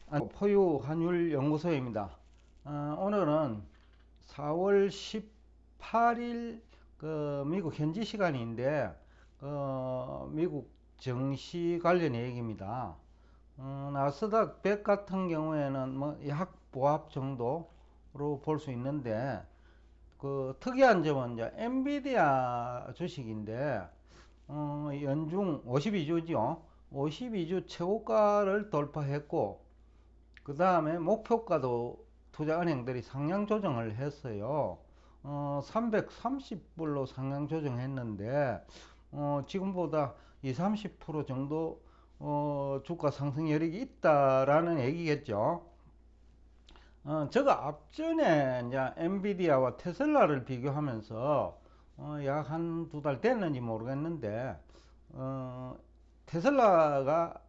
포유 환율 연구소입니다. 오늘은 4월 18일 미국 현지 시간인데 미국 증시 관련 얘기입니다. 나스닥 100 같은 경우에는 약 보합 정도로 볼 수 있는데 특이한 점은 이제 엔비디아 주식인데 연중 52주죠. 52주 최고가를 돌파했고 그 다음에 목표가도 투자은행들이 상향 조정을 했어요. 330불로 상향 조정했는데 지금보다 20, 30% 정도 주가 상승 여력이 있다라는 얘기겠죠. 제가 앞전에 이제 엔비디아와 테슬라를 비교하면서 약 한 두 달 됐는지 모르겠는데 테슬라가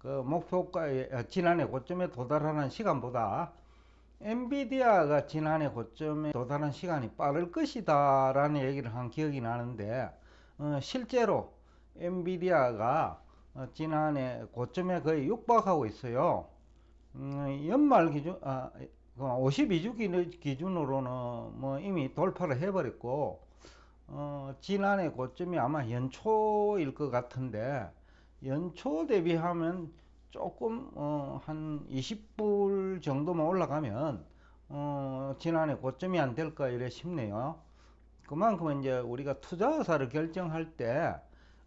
목표가에 지난해 고점에 도달하는 시간보다 엔비디아가 지난해 고점에 도달한 시간이 빠를 것이다 라는 얘기를 한 기억이 나는데 실제로 엔비디아가 지난해 고점에 거의 육박하고 있어요. 연말 기준 52주 기준으로는 이미 돌파를 해버렸고 지난해 고점이 아마 연초일 것 같은데 연초 대비하면 조금 한 20불 정도만 올라가면 지난해 고점이 안 될까 이래 싶네요. 그만큼 이제 우리가 투자 의사를 결정할 때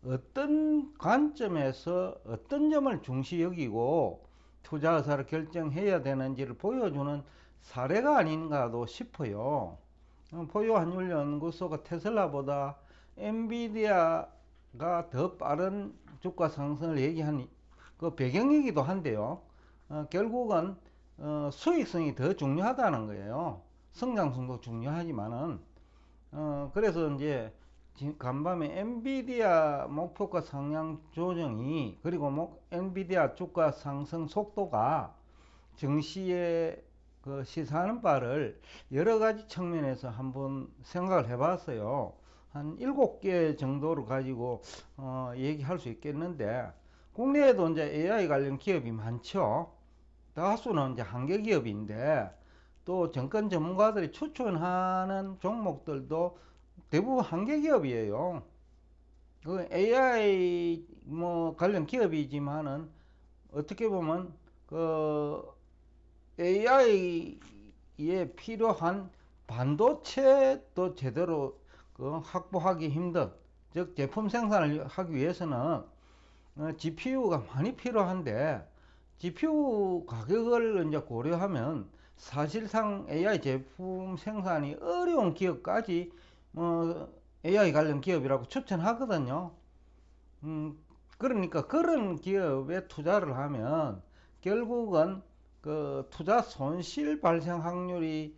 어떤 관점에서 어떤 점을 중시 여기고 투자 의사를 결정해야 되는지를 보여주는 사례가 아닌가도 싶어요. 포유환율연구소가 테슬라보다 엔비디아가 더 빠른 주가 상승을 얘기한 그 배경이기도 한데요. 결국은 수익성이 더 중요하다는 거예요. 성장성도 중요하지만은 그래서 이제 간밤에 엔비디아 목표가 상향 조정이 그리고 엔비디아 주가 상승 속도가 증시에 시사하는 바를 여러 가지 측면에서 한번 생각을 해봤어요. 한 7개 정도를 가지고 얘기할 수 있겠는데 국내에도 이제 AI 관련 기업이 많죠. 다수는 이제 한계 기업인데 또 정권 전문가들이 추천하는 종목들도 대부분 한계 기업이에요. 그 AI 관련 기업이지만은 어떻게 보면 AI에 필요한 반도체도 제대로 확보하기 힘든, 즉 제품 생산을 하기 위해서는 GPU가 많이 필요한데 GPU 가격을 이제 고려하면 사실상 AI 제품 생산이 어려운 기업까지 AI 관련 기업이라고 추천하거든요. 그러니까 그런 기업에 투자를 하면 결국은 투자 손실 발생 확률이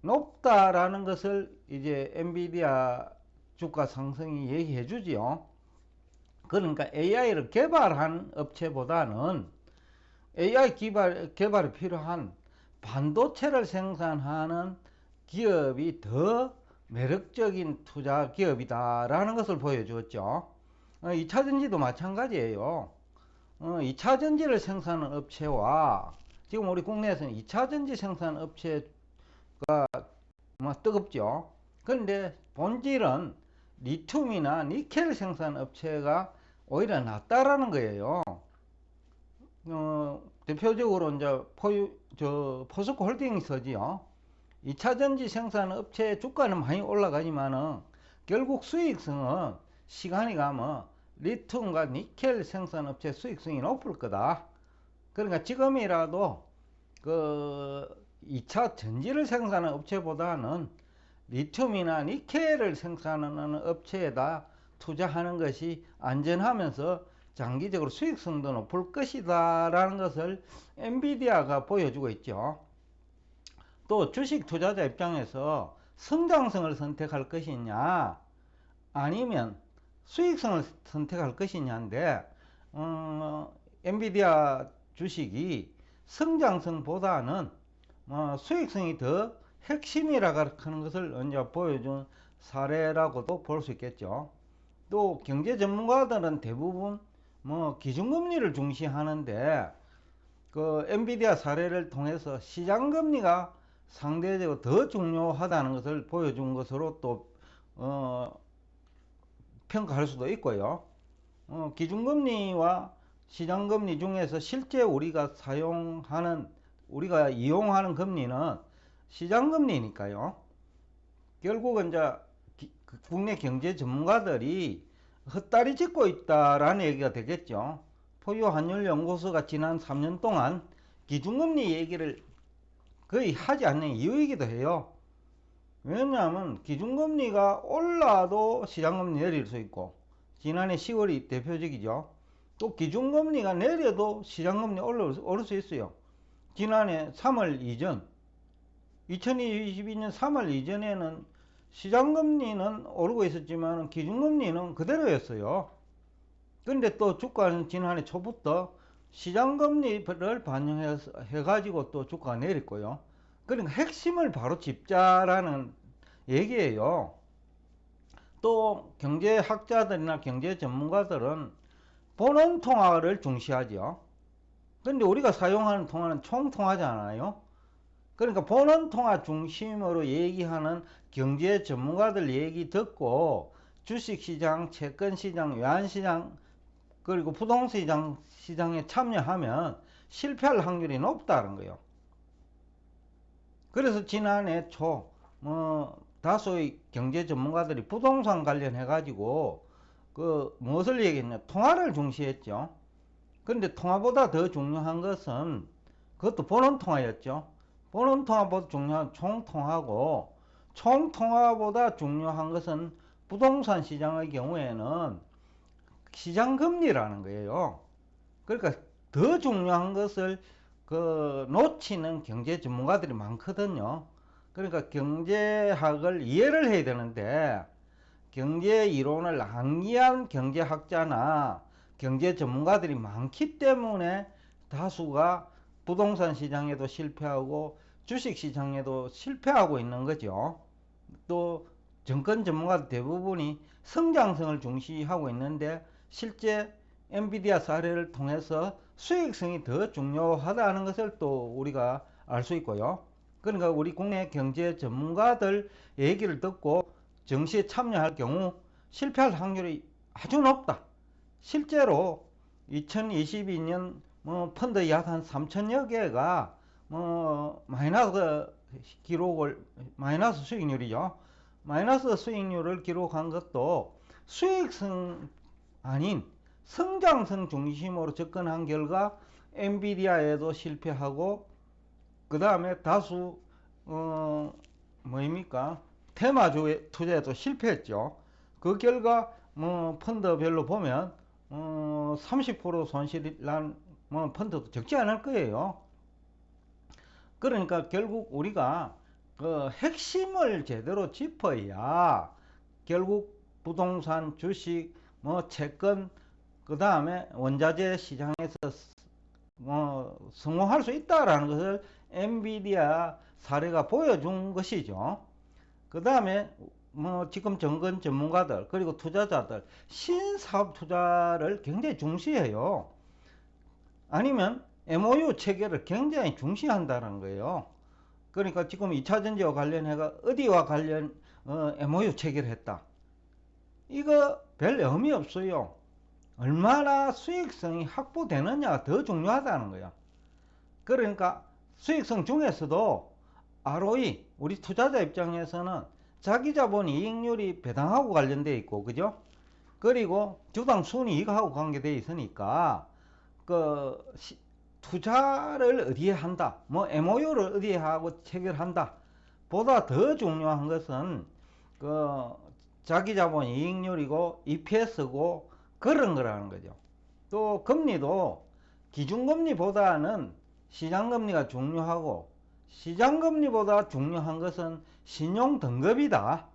높다라는 것을 이제 엔비디아 주가 상승이 얘기해 주지요. 그러니까 AI를 개발한 업체보다는 AI 개발에 필요한 반도체를 생산하는 기업이 더 매력적인 투자 기업이다라는 것을 보여주었죠. 2차전지도 마찬가지예요. 2차전지를 생산하는 업체와 지금 우리 국내에서는 2차전지 생산 업체가 뜨겁죠. 그런데 본질은 리튬이나 니켈 생산 업체가 오히려 낫다라는 거예요. 대표적으로 이제 포스코 홀딩스지요. 2차전지 생산 업체의 주가는 많이 올라가지만은 결국 수익성은 시간이 가면 리튬과 니켈 생산 업체 수익성이 높을 거다. 그러니까 지금이라도 2차 전지를 생산하는 업체보다는 리튬이나 니켈을 생산하는 업체에다 투자하는 것이 안전하면서 장기적으로 수익성도 높을 것이다 라는 것을 엔비디아가 보여주고 있죠. 또 주식 투자자 입장에서 성장성을 선택할 것이냐 아니면 수익성을 선택할 것이냐인데 엔비디아 주식이 성장성보다는 수익성이 더 핵심이라고 하는 것을 언제 보여준 사례라고도 볼 수 있겠죠. 또 경제 전문가들은 대부분 기준금리를 중시하는데 그 엔비디아 사례를 통해서 시장금리가 상대적으로 더 중요하다는 것을 보여준 것으로 또 평가할 수도 있고요. 기준금리와 시장금리 중에서 실제 우리가 이용하는 금리는 시장금리니까요. 결국은 이제 국내 경제 전문가들이 헛다리 짚고 있다라는 얘기가 되겠죠. 포유 환율 연구소가 지난 3년 동안 기준금리 얘기를 거의 하지 않는 이유이기도 해요. 왜냐하면 기준금리가 올라도 시장금리 내릴 수 있고, 지난해 10월이 대표적이죠. 또 기준금리가 내려도 시장금리 오를 수 있어요. 지난해 3월 이전, 2022년 3월 이전에는 시장금리는 오르고 있었지만 기준금리는 그대로였어요. 그런데 또 주가는 지난해 초부터 시장금리를 반영해가지고 또 주가가 내렸고요. 그러니까 핵심을 바로 짚자라는 얘기예요. 또 경제학자들이나 경제 전문가들은 본원 통화를 중시하죠. 그런데 우리가 사용하는 통화는 총통화잖아요. 그러니까 본원 통화 중심으로 얘기하는 경제 전문가들 얘기 듣고 주식시장, 채권시장, 외환시장, 그리고 부동산 시장에 참여하면 실패할 확률이 높다는 거예요. 그래서 지난해 초 다수의 경제 전문가들이 부동산 관련해 가지고 무엇을 얘기했냐, 통화를 중시했죠. 그런데 통화보다 더 중요한 것은, 그것도 본원 통화였죠. 본원 통화보다 중요한 총통화고, 총통화보다 중요한 것은 부동산 시장의 경우에는 시장금리라는 거예요. 그러니까 더 중요한 것을 놓치는 경제 전문가들이 많거든요. 그러니까 경제학을 이해를 해야 되는데, 경제 이론을 암기한 경제학자나 경제 전문가들이 많기 때문에 다수가 부동산 시장에도 실패하고 주식 시장에도 실패하고 있는 거죠. 또 정권 전문가들 대부분이 성장성을 중시하고 있는데, 실제 엔비디아 사례를 통해서 수익성이 더 중요하다는 것을 또 우리가 알 수 있고요. 그러니까 우리 국내 경제 전문가들 얘기를 듣고 정시에 참여할 경우 실패할 확률이 아주 높다. 실제로 2022년 펀드 약 한 3천여 개가 마이너스 수익률이죠. 마이너스 수익률을 기록한 것도 수익성 아닌 성장성 중심으로 접근한 결과 엔비디아에도 실패하고, 그 다음에 다수 테마주 투자에도 실패했죠. 그 결과 펀드별로 보면 30% 손실이 난 펀드도 적지 않을 거예요. 그러니까 결국 우리가 핵심을 제대로 짚어야 결국 부동산, 주식, 채권, 그 다음에 원자재 시장에서 성공할 수 있다라는 것을 엔비디아 사례가 보여준 것이죠. 그 다음에 지금 정권 전문가들 그리고 투자자들 신사업 투자를 굉장히 중시해요. 아니면 MOU 체결을 굉장히 중시한다는 거예요. 그러니까 지금 2차전지와 관련해가 어디와 관련 MOU 체결했다. 이거 별 의미 없어요. 얼마나 수익성이 확보되느냐가 더 중요하다는 거야. 그러니까 수익성 중에서도 ROE, 우리 투자자 입장에서는 자기 자본 이익률이 배당하고 관련되어 있고, 그죠? 그리고 주당 순이익하고 관계되어 있으니까 투자를 어디에 한다, MOU를 어디에 하고 체결한다 보다 더 중요한 것은 자기 자본 이익률이고 EPS고 그런 거라는 거죠. 또 금리도 기준금리보다는 시장금리가 중요하고, 시장금리보다 중요한 것은 신용등급이다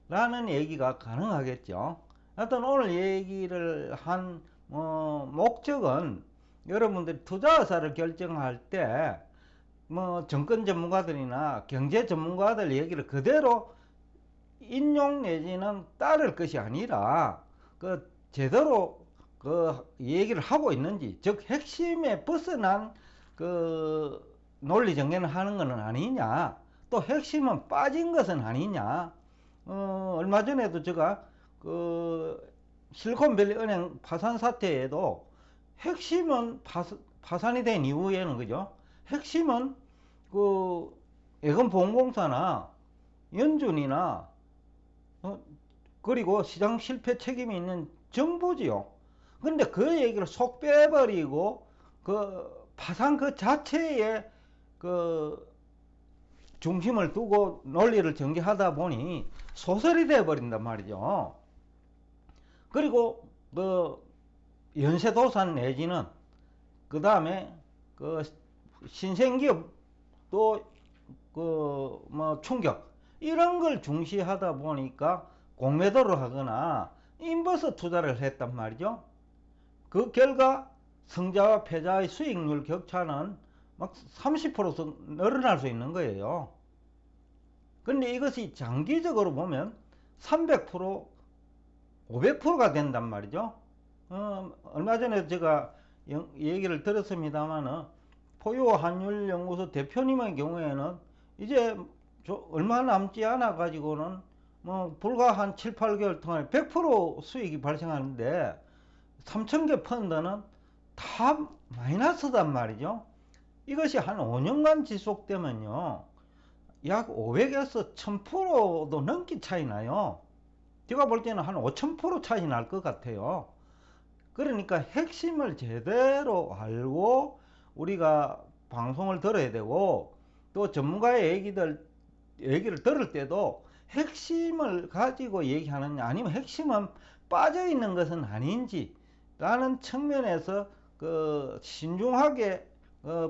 라는 얘기가 가능하겠죠. 하여튼 오늘 얘기를 한 목적은 여러분들이 투자 의사를 결정할 때 정권 전문가들이나 경제 전문가들 얘기를 그대로 인용 내지는 따를 것이 아니라 제대로 얘기를 하고 있는지, 즉 핵심에 벗어난 그 논리 전개는 하는 것은 아니냐, 또 핵심은 빠진 것은 아니냐. 얼마 전에도 제가 그 실리콘밸리 은행 파산 사태에도 핵심은 파산이 된 이후에는, 그죠? 핵심은 그 예금보험공사나 연준이나 그리고 시장 실패 책임이 있는 정부지요. 근데 그 얘기를 속 빼버리고 그 파산 그 자체에 그 중심을 두고 논리를 전개하다 보니 소설이 되어 버린단 말이죠. 그리고 뭐 연쇄도산 내지는 그 다음에 그 신생기업 또 그 뭐 충격 이런 걸 중시하다 보니까 공매도를 하거나 인버스 투자를 했단 말이죠. 그 결과 성자와 패자의 수익률 격차는 막 30% 늘어날 수 있는 거예요. 근데 이것이 장기적으로 보면 300%, 500%가 된단 말이죠. 얼마 전에 제가 얘기를 들었습니다만은 포유 환율 연구소 대표님의 경우에는 이제 얼마 남지 않아 가지고는 뭐 불과 한 7, 8개월 동안에 100% 수익이 발생하는데 3,000개 펀드는 다 마이너스단 말이죠. 이것이 한 5년간 지속되면요, 약 500에서 1000%도 넘게 차이 나요. 제가 볼 때는 한 5000% 차이 날 것 같아요. 그러니까 핵심을 제대로 알고 우리가 방송을 들어야 되고, 또 전문가의 얘기를 들을 때도 핵심을 가지고 얘기하느냐, 아니면 핵심은 빠져 있는 것은 아닌지 라는 측면에서 그 신중하게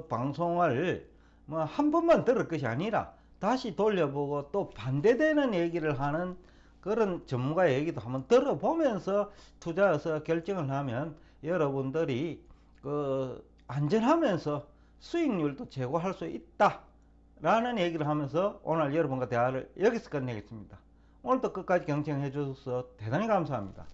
방송을 뭐 한 번만 들을 것이 아니라 다시 돌려보고 또 반대되는 얘기를 하는 그런 전문가의 얘기도 한번 들어보면서 투자해서 결정을 하면 여러분들이 그 안전하면서 수익률도 제고할 수 있다 라는 얘기를 하면서 오늘 여러분과 대화를 여기서 끝내겠습니다. 오늘도 끝까지 경청해 주셔서 대단히 감사합니다.